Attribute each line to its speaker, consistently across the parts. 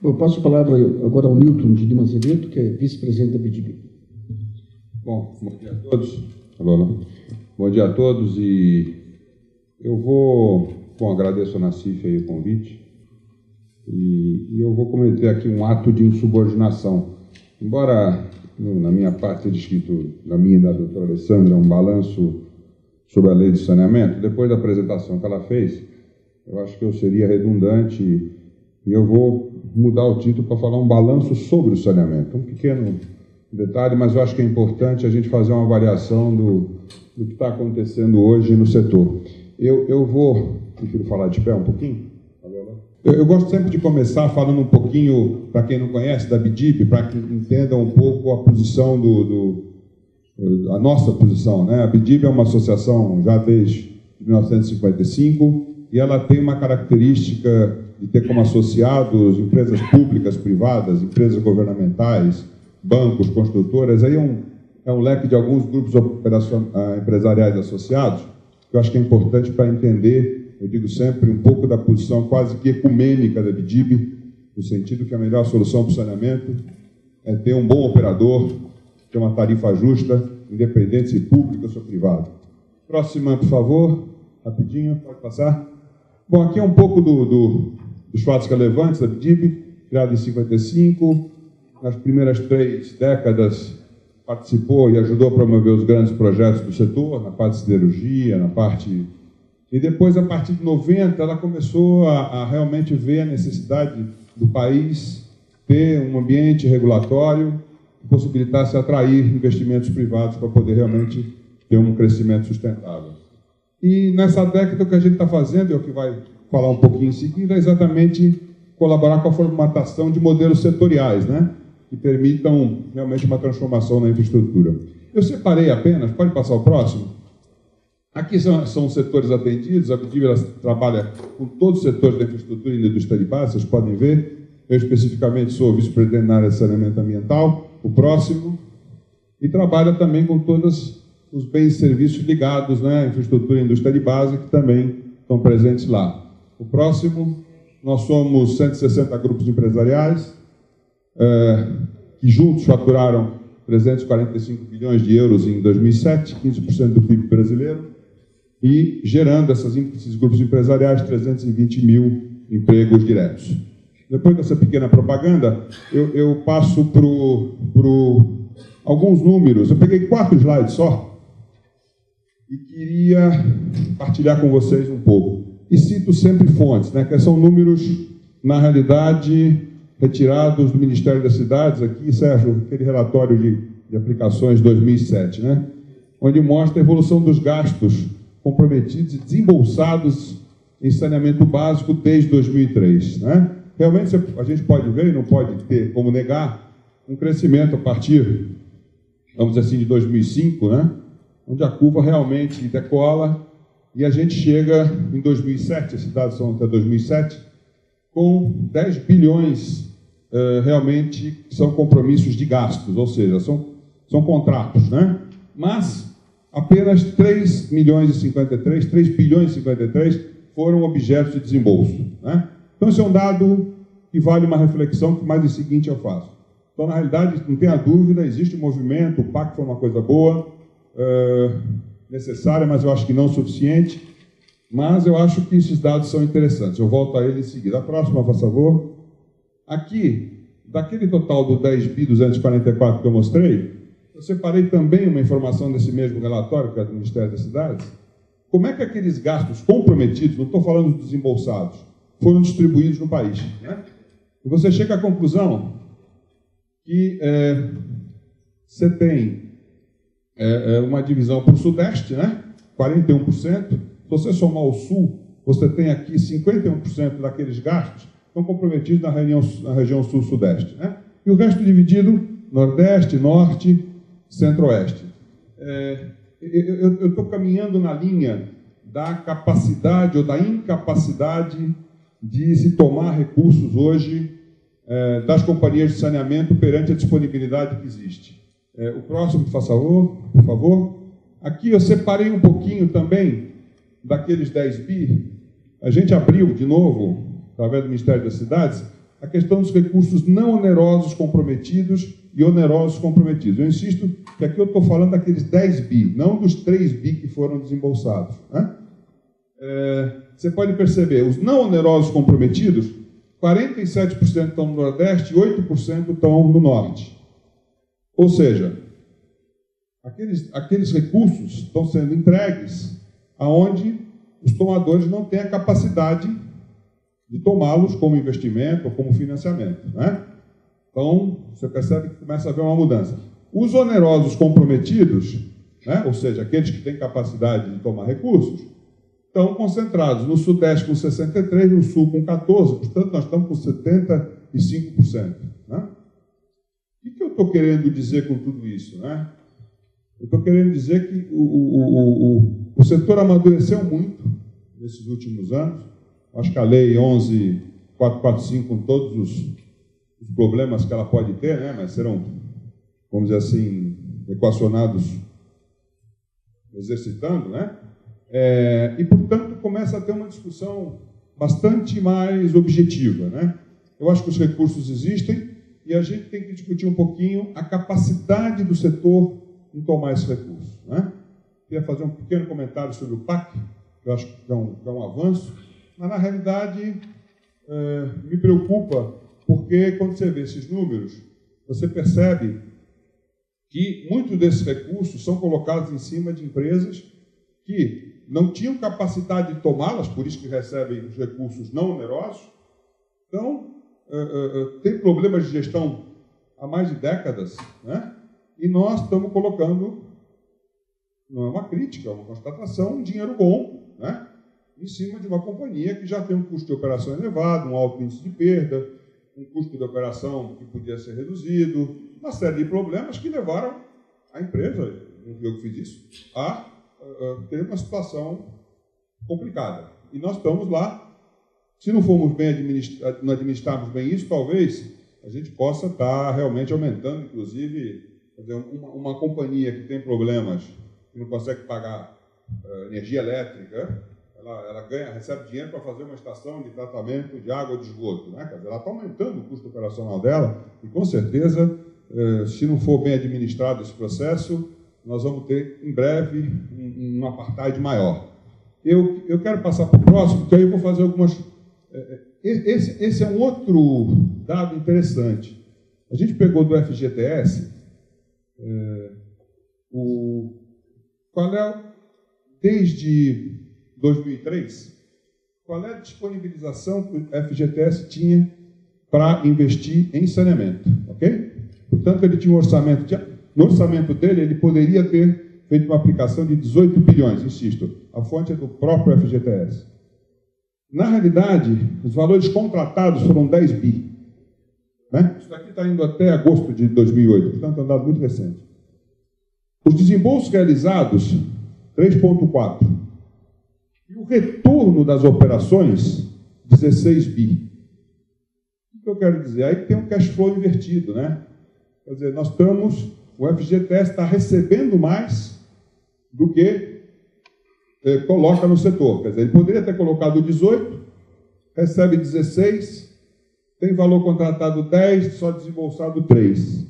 Speaker 1: Eu passo a palavra agora ao Newton de Lima Azevedo, que é vice-presidente da BDIB.
Speaker 2: Bom dia a todos. Bom dia a todos, e eu vou, agradeço a Nassif aí o convite, e eu vou cometer aqui um ato de insubordinação. Embora na minha parte seja escrito, na minha e da doutora Alessandra, um balanço sobre a lei de saneamento, depois da apresentação que ela fez, eu acho que eu seria redundante e eu vou mudar o título para falar um balanço sobre o saneamento. Um pequeno detalhe, mas eu acho que é importante a gente fazer uma avaliação do que está acontecendo hoje no setor. Eu vou, prefiro falar de pé um pouquinho. Eu gosto sempre de começar falando um pouquinho, para quem não conhece, da BDIB, para que entendam um pouco a posição a nossa posição, né? A BDIB é uma associação já desde 1955 e ela tem uma característica de ter como associados empresas públicas, privadas, empresas governamentais, bancos, construtoras. Aí é um leque de alguns grupos empresariais associados, que eu acho que é importante para entender, eu digo sempre, um pouco da posição quase que ecumênica da BDIB, no sentido que a melhor solução para o saneamento é ter um bom operador, ter uma tarifa justa, independente se pública ou se privada. Próxima, por favor, rapidinho, pode passar. Bom, aqui é um pouco dos fatos relevantes da BDIB, criada em 55, nas primeiras 3 décadas participou e ajudou a promover os grandes projetos do setor, na parte de siderurgia, na parte... E depois, a partir de 90, ela começou a realmente ver a necessidade do país ter um ambiente regulatório que possibilitasse atrair investimentos privados para poder realmente ter um crescimento sustentável. E nessa década o que a gente está fazendo, é o que vai falar um pouquinho em seguida, é exatamente colaborar com a formatação de modelos setoriais, né, que permitam realmente uma transformação na infraestrutura. Eu separei apenas, pode passar o próximo? Aqui são os setores atendidos, a BDIB trabalha com todos os setores da infraestrutura e da indústria de base, vocês podem ver. Eu especificamente sou vice-presidente na área de saneamento ambiental, o próximo, e trabalha também com todos os bens e serviços ligados, né, à infraestrutura e indústria de base, que também estão presentes lá. O próximo, nós somos 160 grupos empresariais, que juntos faturaram 345 bilhões de euros em 2007, 15% do PIB brasileiro, e gerando esses grupos empresariais 320 mil empregos diretos. Depois dessa pequena propaganda, eu passo para alguns números. Eu peguei 4 slides só e queria partilhar com vocês um pouco. E cito sempre fontes, né, que são números, na realidade, retirados do Ministério das Cidades, aqui, Sérgio, aquele relatório de aplicações 2007, né, onde mostra a evolução dos gastos comprometidos e desembolsados em saneamento básico desde 2003. Né? Realmente, a gente pode ver, e não pode ter como negar, um crescimento a partir, vamos dizer assim, de 2005, né, onde a curva realmente decola, e a gente chega em 2007, esses dados são até 2007, com 10 bilhões realmente são compromissos de gastos, ou seja, são contratos, né? Mas apenas 3 bilhões e 53 foram objetos de desembolso, né? Então, esse é um dado que vale uma reflexão que mais em seguinte eu faço. Então, na realidade, não tenha dúvida, existe um movimento, o PAC foi uma coisa boa, necessária, mas eu acho que não suficiente. Mas eu acho que esses dados são interessantes. Eu volto a ele em seguida. A próxima, por favor. Aqui, daquele total do 10.244 que eu mostrei, eu separei também uma informação desse mesmo relatório, que é do Ministério das Cidades. Como é que aqueles gastos comprometidos, não estou falando dos desembolsados, foram distribuídos no país, né? E você chega à conclusão que você tem uma divisão para o Sudeste, né? 41%. Se você somar o Sul, você tem aqui 51% daqueles gastos estão comprometidos na região Sul-Sudeste, né? E o resto dividido Nordeste, Norte, Centro-Oeste. Eu estou caminhando na linha da capacidade ou da incapacidade de se tomar recursos hoje das companhias de saneamento perante a disponibilidade que existe. O próximo, por favor. Aqui eu separei um pouquinho também daqueles 10 bi. A gente abriu, de novo, através do Ministério das Cidades, a questão dos recursos não onerosos comprometidos e onerosos comprometidos. Eu insisto que aqui eu estou falando daqueles 10 bi, não dos 3 bi que foram desembolsados, né? Você pode perceber, os não onerosos comprometidos, 47% estão no Nordeste e 8% estão no Norte. Ou seja, aqueles recursos estão sendo entregues aonde os tomadores não têm a capacidade de tomá-los como investimento ou como financiamento, né? Então, você percebe que começa a haver uma mudança. Os onerosos comprometidos, né, ou seja, aqueles que têm capacidade de tomar recursos, estão concentrados no Sudeste com 63%, no Sul com 14%, portanto, nós estamos com 75%. Né? O que eu estou querendo dizer com tudo isso? Né? Eu estou querendo dizer que o setor amadureceu muito nesses últimos anos. Acho que a Lei 11.445, com todos os problemas que ela pode ter, né, mas serão, vamos dizer assim, equacionados exercitando, né? E, portanto, começa a ter uma discussão bastante mais objetiva, né? Eu acho que os recursos existem e a gente tem que discutir um pouquinho a capacidade do setor em tomar esses recursos, né? Queria fazer um pequeno comentário sobre o PAC, que eu acho que é um avanço, mas, na realidade, me preocupa, porque, quando você vê esses números, você percebe que muitos desses recursos são colocados em cima de empresas que não tinham capacidade de tomá-las, por isso que recebem os recursos não onerosos. Então, tem problemas de gestão há mais de décadas, né? E nós estamos colocando, não é uma crítica, é uma constatação, um dinheiro bom, né, em cima de uma companhia que já tem um custo de operação elevado, um alto índice de perda, um custo de operação que podia ser reduzido, uma série de problemas que levaram a empresa, não fui eu que fiz isso, a ter uma situação complicada. E nós estamos lá. Se não formos bem não administrarmos bem isso, talvez a gente possa estar realmente aumentando, inclusive, uma companhia que tem problemas, que não consegue pagar energia elétrica, ela recebe dinheiro para fazer uma estação de tratamento de água de esgoto, né? Quer dizer, ela está aumentando o custo operacional dela e, com certeza, se não for bem administrado esse processo, nós vamos ter, em breve, um apartheid maior. Eu quero passar para o próximo, porque aí eu vou fazer algumas... Esse é um outro dado interessante. A gente pegou do FGTS, desde 2003, qual é a disponibilização que o FGTS tinha para investir em saneamento, ok? Portanto, ele tinha um orçamento... No orçamento dele, ele poderia ter feito uma aplicação de 18 bilhões, insisto, a fonte é do próprio FGTS. Na realidade, os valores contratados foram 10 bi. Né? Isso daqui está indo até agosto de 2008, portanto é um dado muito recente. Os desembolsos realizados, 3,4. E o retorno das operações, 16 bi. O que eu quero dizer? Aí tem um cash flow invertido, né? Quer dizer, o FGTS está recebendo mais do que coloca no setor. Quer dizer, ele poderia ter colocado 18, recebe 16, tem valor contratado 10, só desembolsado 3.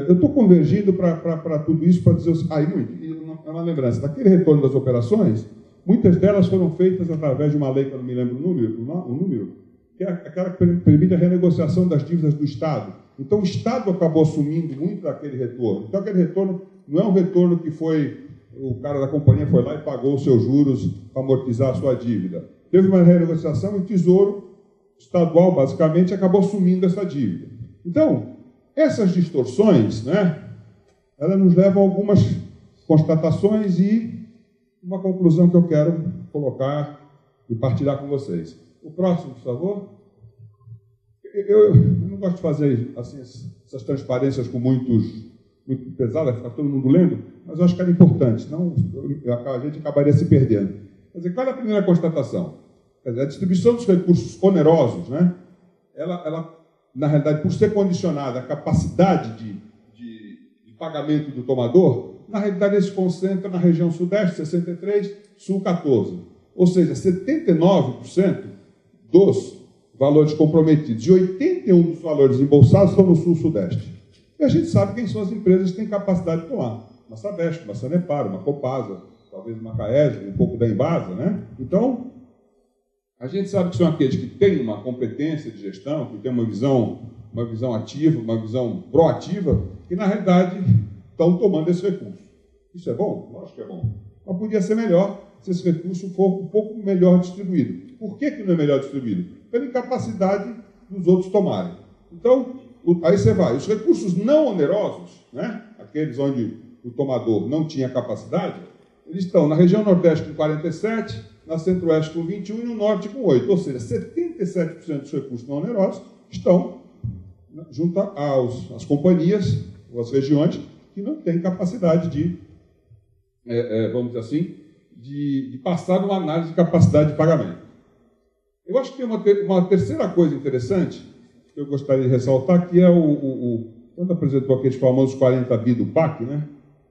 Speaker 2: Eu estou convergindo para tudo isso para dizer... é uma lembrança. Daquele retorno das operações, muitas delas foram feitas através de uma lei, que eu não me lembro o número, que é aquela que permite a renegociação das dívidas do Estado. Então, o Estado acabou assumindo muito daquele retorno. Então, aquele retorno não é um retorno que o cara da companhia foi lá e pagou os seus juros para amortizar a sua dívida. Teve uma renegociação e o Tesouro Estadual, basicamente, acabou assumindo essa dívida. Então, essas distorções, né, elas nos levam a algumas constatações e uma conclusão que eu quero colocar e partilhar com vocês. O próximo, por favor. Eu não gosto de fazer assim, essas transparências com muito pesadas, ficar todo mundo lendo, mas eu acho que era importante, senão a gente acabaria se perdendo. Quer dizer, qual é a primeira constatação? Quer dizer, a distribuição dos recursos onerosos, né, ela, na realidade, por ser condicionada à capacidade de pagamento do tomador, na realidade, ele se concentra na região Sudeste, 63%, Sul, 14%. Ou seja, 79% dos valores comprometidos, e 81 dos valores embolsados estão no Sul-Sudeste. E a gente sabe quem são as empresas que têm capacidade de tomar. Uma Sabesp, uma Sanepar, uma Copasa, talvez uma Caesg, um pouco da Embasa, né? Então, a gente sabe que são aqueles que têm uma competência de gestão, que têm uma visão ativa, uma visão proativa, que, na realidade, estão tomando esse recurso. Isso é bom? Lógico que é bom. Mas podia ser melhor se esse recurso for um pouco melhor distribuído. Por que não é melhor distribuído? Pela incapacidade dos outros tomarem. Então, aí você vai. Os recursos não onerosos, né? Aqueles onde o tomador não tinha capacidade, eles estão na região Nordeste com 47%, na Centro-Oeste com 21% e no Norte com 8%. Ou seja, 77% dos recursos não onerosos estão junto às companhias ou às regiões que não têm capacidade de, vamos dizer assim, de passar numa análise de capacidade de pagamento. Eu acho que tem uma terceira coisa interessante que eu gostaria de ressaltar, que é quando apresentou aqueles famosos 40 bi do PAC, né?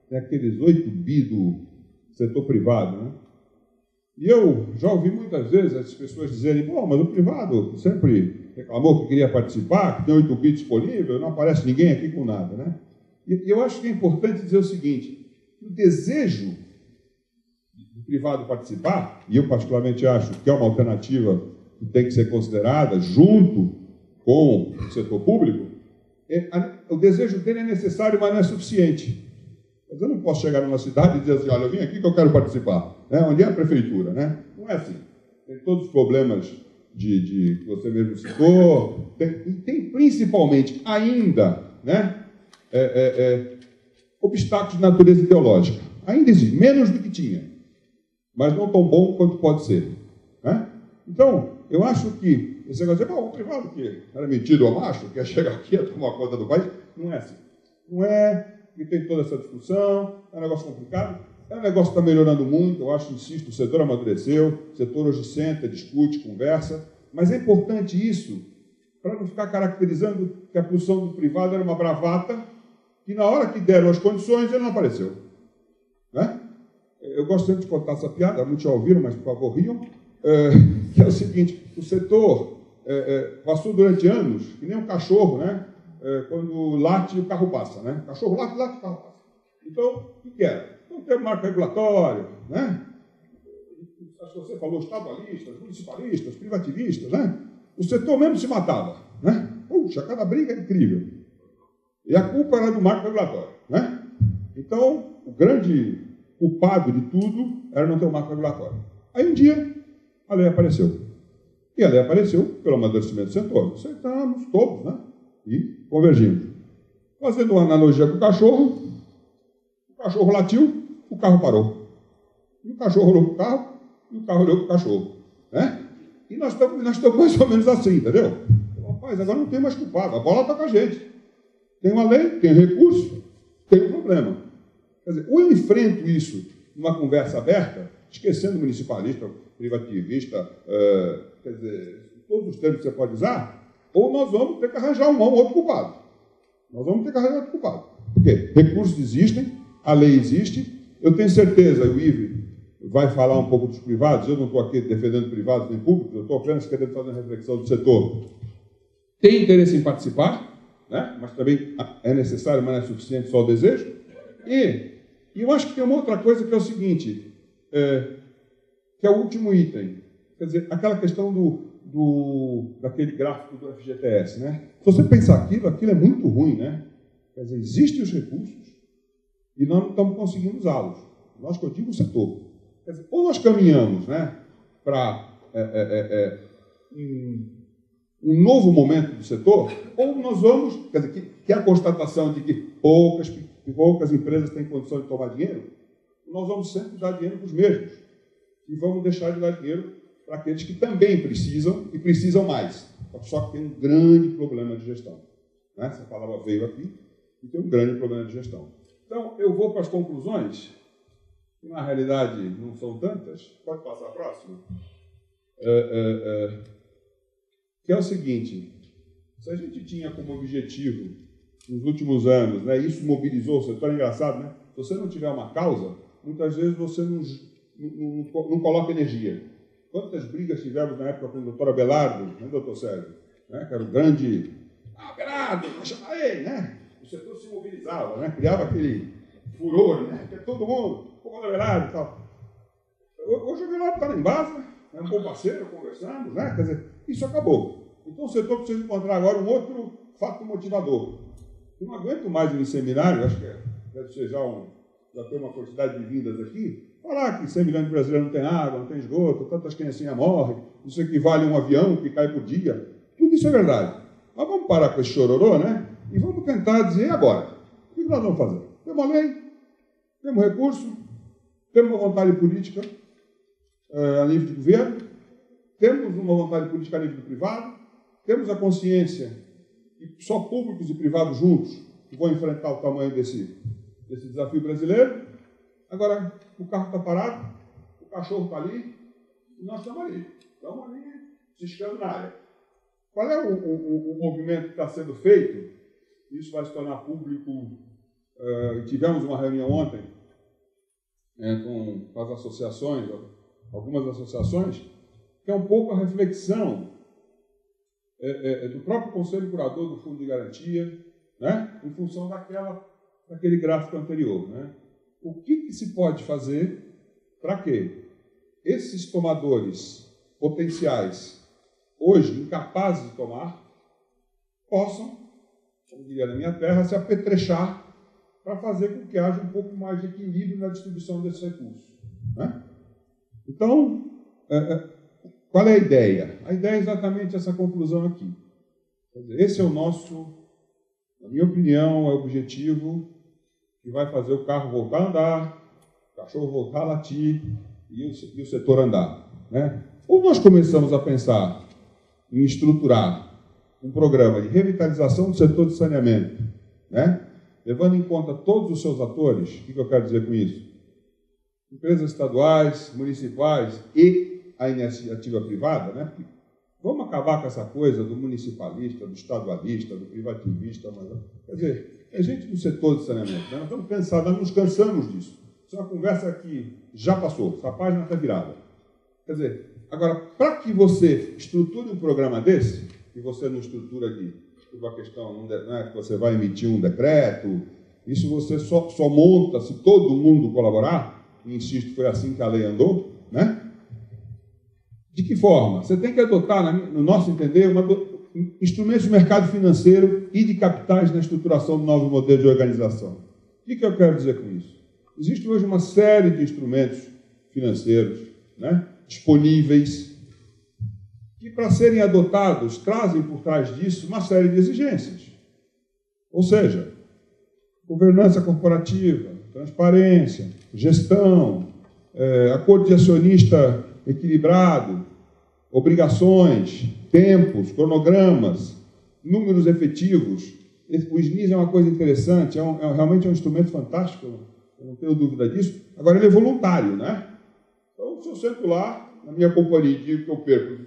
Speaker 2: Tem aqueles 8 bi do setor privado, né? E eu já ouvi muitas vezes as pessoas dizerem, bom, mas o privado sempre reclamou que queria participar, que tem 8 bi disponível, não aparece ninguém aqui com nada, né? E eu acho que é importante dizer o seguinte, o desejo do privado participar, e eu particularmente acho que é uma alternativa que tem que ser considerada junto com o setor público, o desejo dele é necessário, mas não é suficiente. Mas eu não posso chegar numa cidade e dizer assim, olha, eu vim aqui que eu quero participar. Né? Onde é a prefeitura? Né? Não é assim. Tem todos os problemas que você mesmo citou, tem principalmente ainda, né, obstáculos de natureza ideológica. Ainda existe, menos do que tinha, mas não tão bom quanto pode ser. Né? Então, eu acho que esse negócio de o privado que era metido a macho, quer chegar aqui a tomar conta do país, não é assim. Não é, e tem toda essa discussão, é um negócio complicado, é um negócio que está melhorando muito, eu acho, insisto, o setor amadureceu, o setor hoje senta, discute, conversa, mas é importante isso para não ficar caracterizando que a posição do privado era uma bravata, que na hora que deram as condições, ele não apareceu. Né? Eu gosto sempre de contar essa piada, muitos já ouviram, mas por favor riam, que é o seguinte, o setor passou durante anos, que nem um cachorro, né? Quando late, o carro passa, né? O cachorro late, o carro passa. Então, o que era? Então, tem um marco regulatório, né? Acho que você falou estadualistas, municipalistas, privativistas, né? O setor mesmo se matava, né? Puxa, cada briga é incrível. E a culpa era do marco regulatório, né? Então, o grande culpado de tudo era não ter um marco regulatório. Aí, um dia, a lei apareceu. E a lei apareceu pelo amadurecimento do setor. Aceitamos todos, né? E convergimos. Fazendo uma analogia com o cachorro latiu, o carro parou. E o cachorro olhou para o carro, e o carro olhou para o cachorro. Né? E nós estamos mais ou menos assim, entendeu? Rapaz, agora não tem mais culpado, a bola está com a gente. Tem uma lei, tem recurso, tem um problema. Quer dizer, ou eu enfrento isso numa conversa aberta, esquecendo municipalista, privativista, quer dizer, todos os termos que você pode usar, ou nós vamos ter que arranjar um outro culpado. Nós vamos ter que arranjar outro culpado. Por quê? Recursos existem, a lei existe, eu tenho certeza, o Ive vai falar um pouco dos privados, eu não estou aqui defendendo privados nem públicos, eu estou apenas querendo fazer uma reflexão do setor. Tem interesse em participar, né? Mas também é necessário, mas não é suficiente só o desejo. E eu acho que tem uma outra coisa que é o seguinte, que é o último item, quer dizer, aquela questão daquele gráfico do FGTS, né? Se você pensar aquilo é muito ruim, né? Quer dizer, existem os recursos e nós não estamos conseguindo usá-los. Nós, que eu digo, o setor. Quer dizer, ou nós caminhamos, né, para um novo momento do setor, ou nós vamos, quer dizer, que é a constatação de que poucas empresas têm condição de tomar dinheiro, nós vamos sempre dar dinheiro para os mesmos. E vamos deixar de dar dinheiro para aqueles que também precisam e precisam mais. Só que tem um grande problema de gestão. Né? Essa palavra veio aqui e tem um grande problema de gestão. Então, eu vou para as conclusões, que na realidade não são tantas. Pode passar a próxima? Que é o seguinte, se a gente tinha como objetivo, nos últimos anos, né, isso mobilizou o setor, é engraçado, né? Se você não tiver uma causa, muitas vezes você não coloca energia. Quantas brigas tivemos na época com o doutor Abelardo, né, doutor Sérgio? Né, que era o grande... Abelardo, vai chamar ele, né? O setor se mobilizava, né? Criava aquele furor, né? Que todo mundo, o Abelardo e tal. Hoje o Abelardo está lá em base, é um bom parceiro, conversamos, né? Quer dizer, isso acabou. Então o setor precisa encontrar agora um outro fato motivador. Eu não aguento mais ir em seminário, acho que deve ser já ter uma quantidade de vindas aqui, falar que 100 milhões de brasileiros não tem água, não tem esgoto, tantas criancinhas morrem, isso equivale a um avião que cai por dia. Tudo isso é verdade. Mas vamos parar com esse chororô, né? E vamos tentar dizer agora. O que nós vamos fazer? Temos uma lei, temos recurso, temos uma vontade política a nível de governo, temos uma vontade política a nível do privado, temos a consciência que só públicos e privados juntos vão enfrentar o tamanho desse desafio brasileiro. Agora, o carro está parado, o cachorro está ali, e nós estamos ali ciscando na área. Qual é o movimento que está sendo feito? Isso vai se tornar público. Tivemos uma reunião ontem com as associações, algumas associações, que é um pouco a reflexão do próprio Conselho Curador do Fundo de Garantia, né, em função daquele gráfico anterior. Né? O que se pode fazer para que esses tomadores potenciais, hoje incapazes de tomar, possam, como diria na minha terra, se apetrechar para fazer com que haja um pouco mais de equilíbrio na distribuição desses recursos. Né? Então, qual é a ideia? A ideia é exatamente essa conclusão aqui. Quer dizer, esse é o nosso, na minha opinião, é o objetivo que vai fazer o carro voltar a andar, o cachorro voltar a latir e o setor andar. Né? Ou nós começamos a pensar em estruturar um programa de revitalização do setor de saneamento, né? Levando em conta todos os seus atores. O que eu quero dizer com isso? Empresas estaduais, municipais e a iniciativa privada, né? Vamos acabar com essa coisa do municipalista, do estadualista, do privativista. Quer dizer, é gente do setor de saneamento. Né? Nós estamos cansados, nós nos cansamos disso. Isso é uma conversa que já passou, essa página está virada. Quer dizer, agora, para que você estruture um programa desse, que você não estrutura aqui, uma questão, não é que você vai emitir um decreto, isso você só monta se todo mundo colaborar, e insisto, foi assim que a lei andou, né? De que forma? Você tem que adotar, no nosso entender, instrumentos de mercado financeiro e de capitais na estruturação do novo modelo de organização. O que eu quero dizer com isso? Existe hoje uma série de instrumentos financeiros, né, disponíveis, que, para serem adotados, trazem por trás disso uma série de exigências. Ou seja, governança corporativa, transparência, gestão, acordo de acionista equilibrado, obrigações, tempos, cronogramas, números efetivos. O SNIS é uma coisa interessante, realmente é um instrumento fantástico, eu não tenho dúvida disso. Agora, ele é voluntário, né? Então, se eu sento lá, na minha companhia, e digo que eu perco,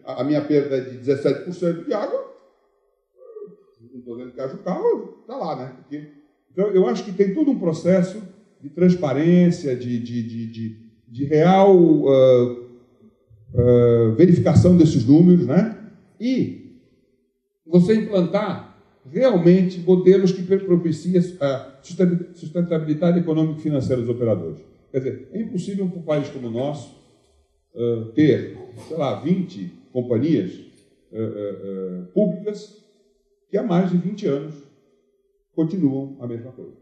Speaker 2: a minha perda é de 17% de água, não estou dizendo que haja o carro, está lá, né? Então, eu acho que tem todo um processo de transparência, de real verificação desses números, né? E você implantar realmente modelos que propiciem a sustentabilidade econômica e financeira dos operadores. Quer dizer, é impossível para um país como o nosso ter, sei lá, 20 companhias públicas que há mais de 20 anos continuam a mesma coisa.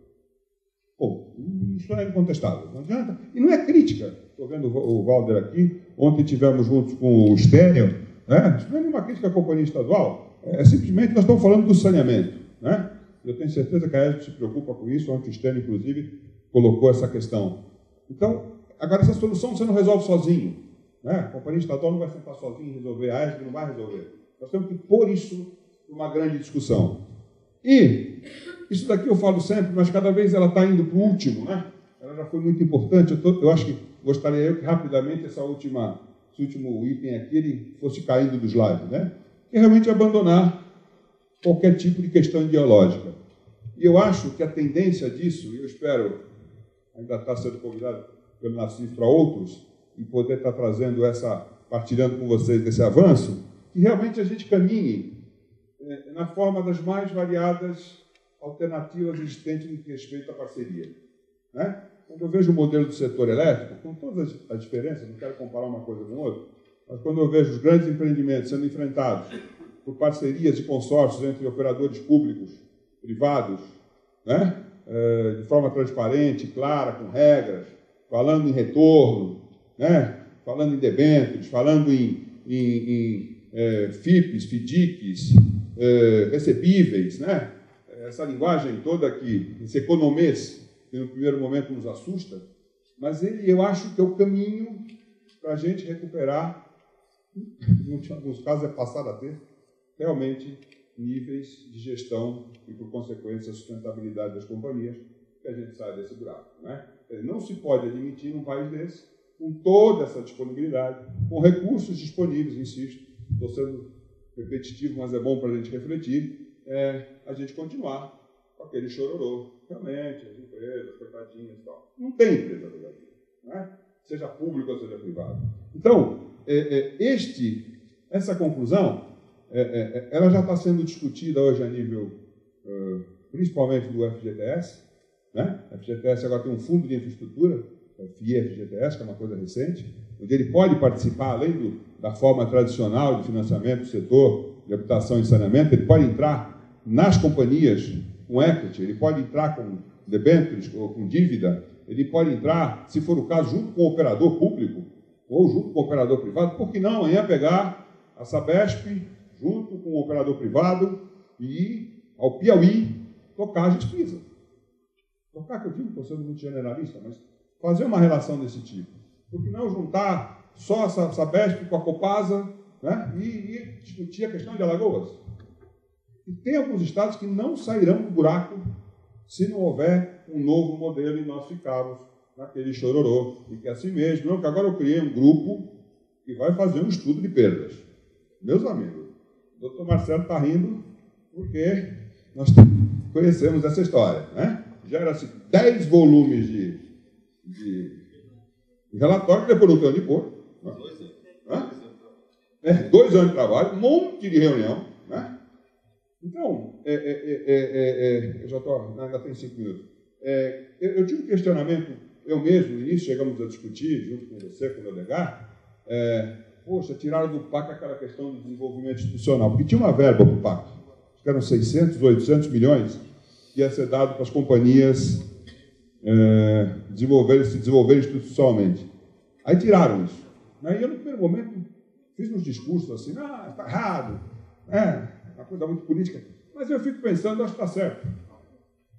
Speaker 2: Bom, isso é incontestável, não adianta. E não é crítica. Estou vendo o Valder aqui, ontem tivemos juntos com o Stênio, né? Isso não é nenhuma crítica à companhia estadual, é simplesmente nós estamos falando do saneamento, né? Eu tenho certeza que a ESB se preocupa com isso, ontem o Stênio, inclusive, colocou essa questão. Então, agora essa solução você não resolve sozinho, né? A companhia estadual não vai sentar sozinha e resolver, a ESB não vai resolver. Nós temos que pôr isso numa grande discussão. E isso daqui eu falo sempre, mas cada vez ela está indo para o último, né? Ela já foi muito importante. Eu acho que gostaria que rapidamente esse último item aqui ele fosse caindo dos slides, né? E realmente abandonar qualquer tipo de questão ideológica. E eu acho que a tendência disso, e eu espero, ainda está sendo convidado pelo Nassif para outros, e poder estar trazendo partilhando com vocês esse avanço, que realmente a gente caminhe na forma das mais variadas alternativas existentes no que respeita à parceria. Né? Quando eu vejo o modelo do setor elétrico, com todas as diferenças, não quero comparar uma coisa com outra, mas quando eu vejo os grandes empreendimentos sendo enfrentados por parcerias e consórcios entre operadores públicos, privados, né? De forma transparente, clara, com regras, falando em retorno, né? Falando em debêntures, falando em FIPs, FDICs, recebíveis, né? Essa linguagem toda aqui, esse economês, que no primeiro momento nos assusta, mas eu acho que é o caminho para a gente recuperar, em alguns casos é passar a ter, realmente níveis de gestão e, por consequência, a sustentabilidade das companhias, que a gente sai desse buraco. Né? Não se pode admitir num país desse, com toda essa disponibilidade, com recursos disponíveis, insisto, estou sendo repetitivo, mas é bom para a gente refletir, a gente continuar com aquele chororô. Realmente, as empresas, coitadinhas e tal. Não tem empresa no Brasil, né? Seja pública ou seja privada. Então, essa conclusão, ela já está sendo discutida hoje a nível, principalmente do FGTS. Né? O FGTS agora tem um fundo de infraestrutura, o FIE-FGTS, que é uma coisa recente, onde ele pode participar, além da forma tradicional de financiamento do setor de habitação e saneamento, ele pode entrar nas companhias com equity, ele pode entrar com debêntures ou com dívida, ele pode entrar, se for o caso, junto com o operador público ou junto com o operador privado, por que não amanhã pegar a Sabesp junto com o operador privado e ao Piauí tocar a gente precisa. Tocar, que eu digo, estou sendo muito generalista, mas fazer uma relação desse tipo. Por que não juntar só a Sabesp com a Copasa, né, e discutir a questão de Alagoas? E tem alguns estados que não sairão do buraco se não houver um novo modelo e nós ficarmos naquele chororô. E que é assim mesmo, não, que agora eu criei um grupo que vai fazer um estudo de perdas. Meus amigos, o doutor Marcelo está rindo porque nós conhecemos essa história. Né? Gera-se 10 volumes de relatório que depois não tem onde pôr. 2 anos de trabalho, um monte de reunião. Né? Então, eu já estou, ainda tem 5 minutos. Eu tive um questionamento, eu mesmo, no início, chegamos a discutir, junto com você, com o Leodegar, poxa, tiraram do PAC aquela questão do desenvolvimento institucional, porque tinha uma verba para o PAC, que eram 600, 800 milhões, que ia ser dado para as companhias se desenvolverem institucionalmente. Aí tiraram isso. Aí eu, no primeiro momento, fiz uns discursos assim, está errado, uma coisa muito política. Mas eu fico pensando, acho que está certo.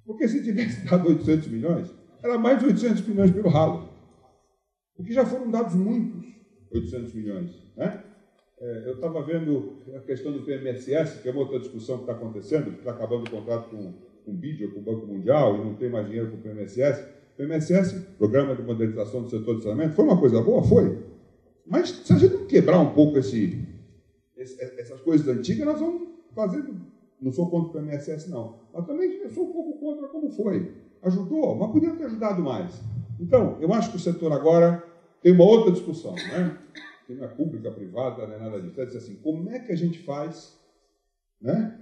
Speaker 2: Porque se tivesse dado 800 milhões, era mais de 800 milhões pelo ralo. Porque já foram dados muitos 800 milhões. Né? Eu estava vendo a questão do PMSS, que é uma outra discussão que está acontecendo, que está acabando o contrato com o BID, ou com o Banco Mundial, e não tem mais dinheiro para o PMSS. PMSS, Programa de Modernização do Setor de Saneamento, foi uma coisa boa? Foi. Mas se a gente não quebrar um pouco essas coisas antigas, nós vamos fazer. Não sou contra o PMSS, não. Mas também eu sou um pouco contra como foi. Ajudou, mas podia ter ajudado mais. Então, eu acho que o setor agora tem uma outra discussão, né? Que não é pública, privada, não é nada disso. É dizer assim, como é que a gente faz, né,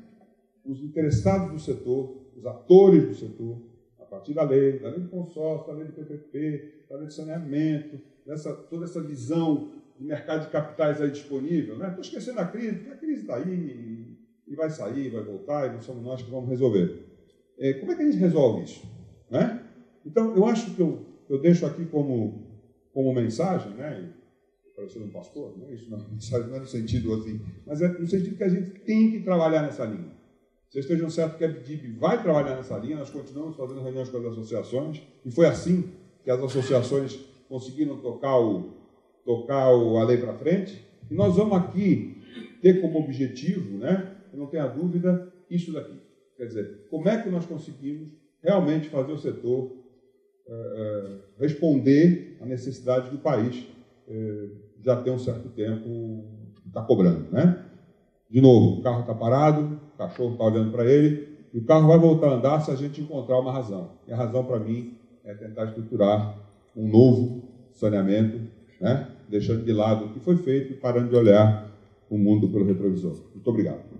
Speaker 2: os interessados do setor, os atores do setor, a partir da lei de consórcio, da lei do PPP, da lei de saneamento, toda essa visão de mercado de capitais aí disponível, né? Estou esquecendo a crise, porque a crise está aí e vai sair, vai voltar, e não somos nós que vamos resolver. Como é que a gente resolve isso? Né? Então, eu acho que eu deixo aqui como mensagem, né? Parecendo um pastor, não é isso, não, mensagem não é no sentido assim, mas é no sentido que a gente tem que trabalhar nessa linha. Vocês estejam certos que a BDIB vai trabalhar nessa linha, nós continuamos fazendo reuniões com as associações, e foi assim que as associações conseguiram tocar a lei para frente, e nós vamos aqui ter como objetivo, né, eu não tenho dúvida, isso daqui. Quer dizer, como é que nós conseguimos realmente fazer o setor responder à necessidade do país já tem um certo tempo está cobrando, né? De novo, o carro está parado, o cachorro está olhando para ele, e o carro vai voltar a andar se a gente encontrar uma razão. E a razão, para mim, é tentar estruturar um novo saneamento né? Deixando de lado o que foi feito e parando de olhar o mundo pelo retrovisor. Muito obrigado.